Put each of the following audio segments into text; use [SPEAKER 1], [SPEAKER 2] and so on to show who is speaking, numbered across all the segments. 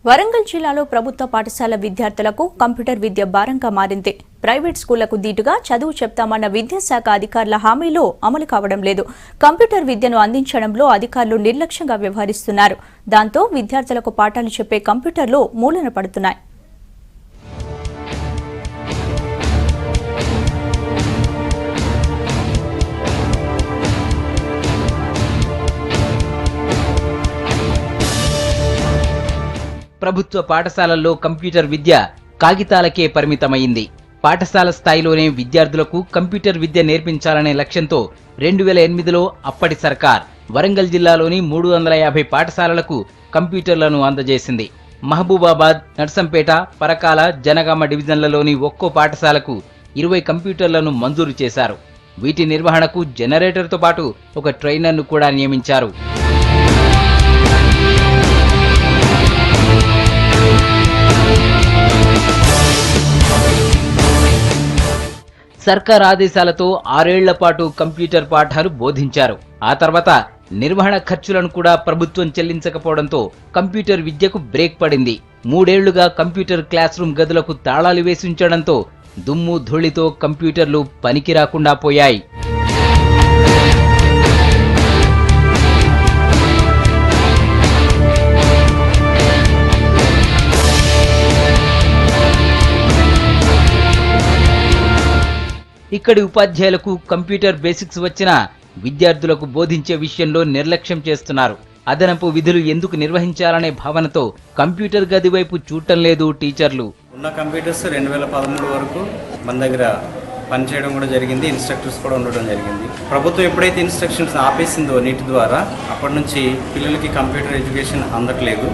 [SPEAKER 1] వరంగల్ జిల్లాలో ప్రభుత్వ పాఠశాల విద్యార్థులకు కంప్యూటర్ విద్య భారంగా మారింది. ప్రైవేట్ స్కూళ్లకు దీటుగా చదువు చెప్తామన్న విద్యాశాఖ అధికారుల హామీలో అమలు కావడం లేదు. కంప్యూటర్ విద్యను అందించడంలో అధికారులు నిర్లక్ష్యంగా వ్యవహరిస్తున్నారు. దాంతో విద్యార్థులకు పాఠాలు చెప్పే కంప్యూటర్లు మూలన పడుతున్నాయి.
[SPEAKER 2] ప్రభుత్వ పాఠశాలల్లో కంప్యూటర్ విద్య కాగితాలకే పరిమితమైంది. పాఠశాల స్థాయిలోనే విద్యార్థులకు కంప్యూటర్ విద్య నేర్పించాలనే లక్ష్యంతో 2008లో అప్పటి సర్కార్ వరంగల్ జిల్లాలోని 350 పాఠశాలలకు కంప్యూటర్లను అందజేసింది. మహబూబాబాద్, నర్సంపేట, పరకాల, జనగామ డివిజన్లలోని ఒక్కో పాఠశాలకు 20 కంప్యూటర్లను మంజూరు చేశారు. వీటి నిర్వహణకు జనరేటర్తో పాటు ఒక ట్రైనర్ను కూడా నియమించారు. సర్కార్ ఆదేశాలతో 6 ఏళ్ల పాటు కంప్యూటర్ పాఠాలు బోధించారు. ఆ తర్వాత నిర్వహణ ఖర్చులను కూడా ప్రభుత్వం చెల్లించకపోవడంతో కంప్యూటర్ విద్యకు బ్రేక్ పడింది. 3 ఏళ్లుగా కంప్యూటర్ క్లాస్ రూమ్ గదులకు తాళాలు వేసి ఉంచడంతో దుమ్ము ధూళితో కంప్యూటర్లు పనికి రాకుండా పోయాయి. ఇక్కడి ఉపాధ్యాయులకు కంప్యూటర్ బేసిక్స్ వచ్చినా విద్యార్థులకు బోధించే విషయంలో నిర్లక్ష్యం చేస్తున్నారు. అదనపు విధులు ఎందుకు నిర్వహించాలనే భావనతో కంప్యూటర్ గది వైపు చూడటం లేదు టీచర్లు.
[SPEAKER 3] ఉన్న కంప్యూటర్స్ 2013 వరకు మన దగ్గర పనిచేయడం కూడా జరిగింది. ఇన్స్ట్రక్టర్స్ కూడా ఉండడం జరిగింది. ప్రభుత్వం ఎప్పుడైతే ఇన్స్ట్రక్షన్స్ ఆపేసిందో నీటి ద్వారా అప్పటి నుంచి పిల్లలకి కంప్యూటర్ ఎడ్యుకేషన్ అందట్లేదు.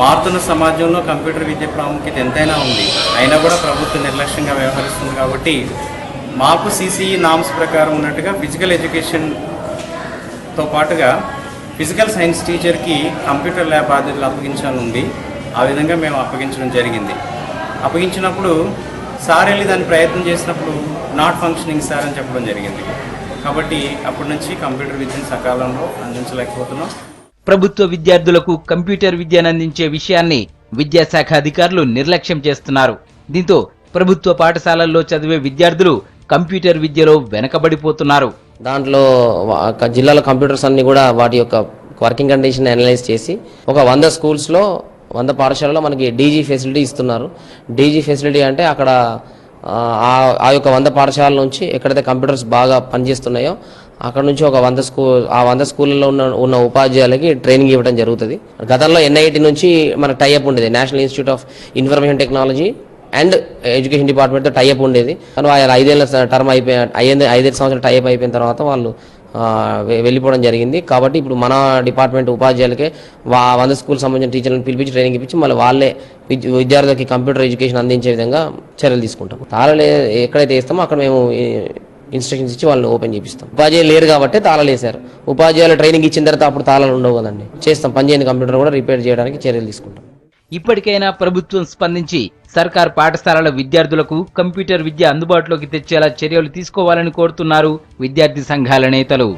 [SPEAKER 3] మారుతున్న సమాజంలో కంప్యూటర్ విద్య ప్రాముఖ్యత ఎంతైనా ఉంది. అయినా కూడా ప్రభుత్వం నిర్లక్ష్యంగా వ్యవహరిస్తుంది. కాబట్టి మాకు సిసిఈ నామ్స్ ప్రకారం ఉన్నట్టుగా ఫిజికల్ ఎడ్యుకేషన్తో పాటుగా ఫిజికల్ సైన్స్ టీచర్కి కంప్యూటర్ ల్యాబ్ బాధ్యతలు అప్పగించాలని ఆ విధంగా మేము అప్పగించడం జరిగింది. అప్పగించినప్పుడు సార్ వెళ్ళి దాన్ని ప్రయత్నం చేసినప్పుడు నాట్ ఫంక్షనింగ్ సార్ అని చెప్పడం జరిగింది. కాబట్టి అప్పటి నుంచి కంప్యూటర్ విద్యను సకాలంలో అందించలేకపోతున్నాం.
[SPEAKER 2] ప్రభుత్వ విద్యార్థులకు కంప్యూటర్ విద్యను అందించే విషయాన్ని విద్యాశాఖ అధికారులు నిర్లక్ష్యం చేస్తున్నారు. దీంతో ప్రభుత్వ పాఠశాలల్లో చదివే విద్యార్థులు కంప్యూటర్ విద్యలో వెనకబడిపోతున్నారు.
[SPEAKER 4] దాంట్లో జిల్లాలో కంప్యూటర్స్ అన్ని కూడా వాటి యొక్క వర్కింగ్ కండిషన్ అనలైజ్ చేసి ఒక 100 స్కూల్స్లో 100 పాఠశాలలో మనకి డీజీ ఫెసిలిటీ ఇస్తున్నారు. డీజీ ఫెసిలిటీ అంటే అక్కడ ఆ యొక్క 100 పాఠశాలల నుంచి ఎక్కడైతే కంప్యూటర్స్ బాగా పనిచేస్తున్నాయో అక్కడ నుంచి ఒక 100 స్కూళ్ళలో ఉన్న ఉపాధ్యాయులకి ట్రైనింగ్ ఇవ్వడం జరుగుతుంది. గతంలో ఎన్ఐటి నుంచి మనకు టైఅప్ ఉండేది. National Institute of Information Technology and education డిపార్ట్మెంట్తో టైఅప్ ఉండేది. కానీ వాళ్ళు 5 ఏళ్ళ టర్మ్ 5 సంవత్సరాలు టైఅప్ అయిపోయిన తర్వాత వాళ్ళు వెళ్ళిపోవడం జరిగింది. కాబట్టి ఇప్పుడు మన డిపార్ట్మెంట్ ఉపాధ్యాయులకే 100 స్కూల్ సంబంధించిన టీచర్లను పిలిపించి ట్రైనింగ్ ఇప్పించి మళ్ళీ వాళ్ళే విద్యార్థులకి కంప్యూటర్ ఎడ్యుకేషన్ అందించే విధంగా చర్యలు తీసుకుంటాం. తాళాలు ఎక్కడైతే వేస్తామో అక్కడ మేము ఇన్స్ట్రక్షన్స్ ఇచ్చి వాళ్ళని ఓపెన్ చేపిస్తాం. ఉపాధ్యాయులు లేరు కాబట్టి తాళాలు వేశారు. ఉపాధ్యాయులు ట్రైనింగ్ ఇచ్చిన తర్వాత అప్పుడు తాళాలు ఉండవు కదండి. చేస్తాం. పనిచేయని కంప్యూటర్ కూడా రిపేర్ చేయడానికి చర్యలు తీసుకుంటాం.
[SPEAKER 2] ఇప్పటికైనా ప్రభుత్వం స్పందించి సర్కార్ పాఠశాలల విద్యార్థులకు కంప్యూటర్ విద్య అందుబాటులోకి తెచ్చేలా చర్యలు తీసుకోవాలని కోరుతున్నారు విద్యార్థి సంఘాల నేతలు.